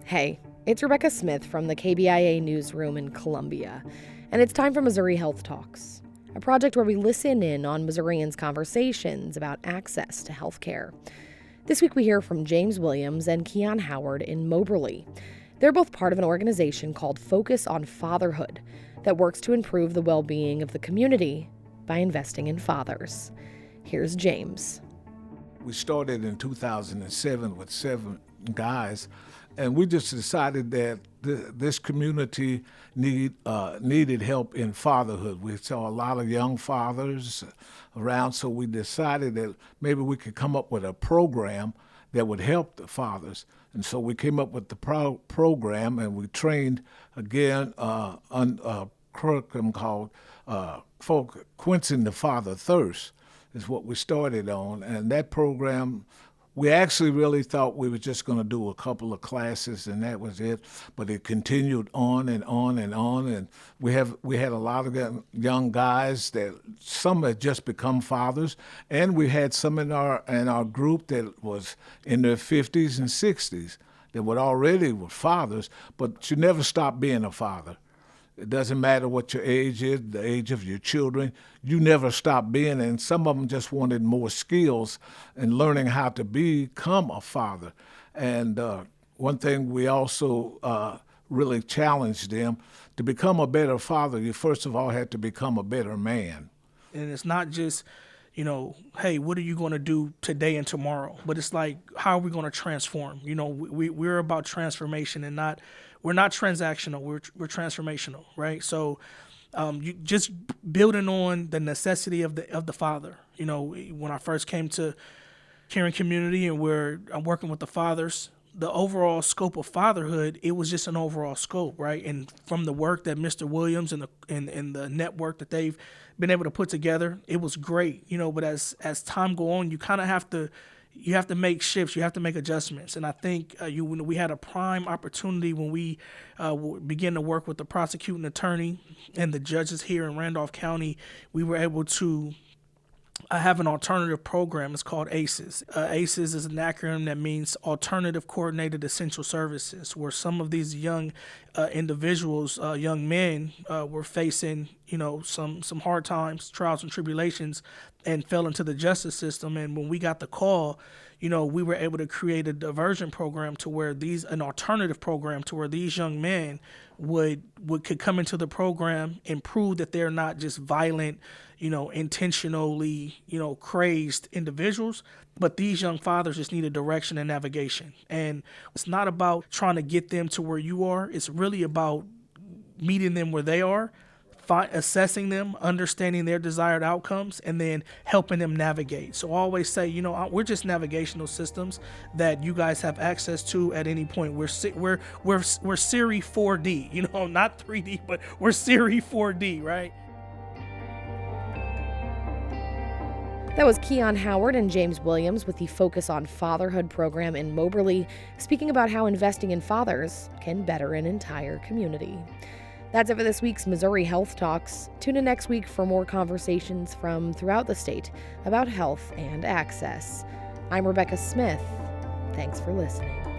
Hey, it's Rebecca Smith from the KBIA newsroom in Columbia, and it's time for Missouri Health Talks, a project where we listen in on Missourians' conversations about access to health care. This week we hear from James Williams and Keeyon Howard in Moberly. They're both part of an organization called Focus on Fatherhood that works to improve the well-being of the community by investing in fathers. Here's James. We started in 2007 with 7 guys, and we just decided that this community needed help in fatherhood. We saw a lot of young fathers around, so we decided that maybe we could come up with a program that would help the fathers. And so we came up with the program, and we trained again on a curriculum called Quenching the Father Thirst is what we started on. And that program, we actually really thought we were just going to do a couple of classes and that was it, but it continued on and on and on. And we had a lot of young guys that some had just become fathers, and we had some in our group that was in their 50s and 60s that already were fathers, but you never stop being a father. It doesn't matter what your age is, the age of your children. You never stop being, and some of them just wanted more skills in learning how to become a father. And one thing we also really challenged them, to become a better father, you first of all had to become a better man. And it's not just, hey, what are you going to do today and tomorrow? But it's like, how are we going to transform? We're about transformation and we're not transactional. We're transformational, right? So you just building on the necessity of the father. When I first came to Keeyon community and I'm working with the fathers, the overall scope of fatherhood, it was just an overall scope, right? And from the work that Mr. Williams and the network that they've been able to put together, it was great, But as time go on, you kind of have to make shifts, you have to make adjustments. And I think we had a prime opportunity when we began to work with the prosecuting attorney and the judges here in Randolph County. We were able to have an alternative program. It's called ACES. ACES is an acronym that means Alternative Coordinated Essential Services, where some of these young individuals, young men, were facing, some hard times, trials and tribulations, and fell into the justice system. And when we got the call, we were able to create a diversion program to where an alternative program to where these young men could come into the program and prove that they're not just violent, intentionally, crazed individuals, but these young fathers just need a direction and navigation. And it's not about trying to get them to where you are. It's really about meeting them where they are, assessing them, understanding their desired outcomes, and then helping them navigate. So I always say, we're just navigational systems that you guys have access to at any point. We're Siri 4D, not 3D, but we're Siri 4D, right? That was Keeyon Howard and James Williams with the Focus on Fatherhood program in Moberly, speaking about how investing in fathers can better an entire community. That's it for this week's Missouri Health Talks. Tune in next week for more conversations from throughout the state about health and access. I'm Rebecca Smith. Thanks for listening.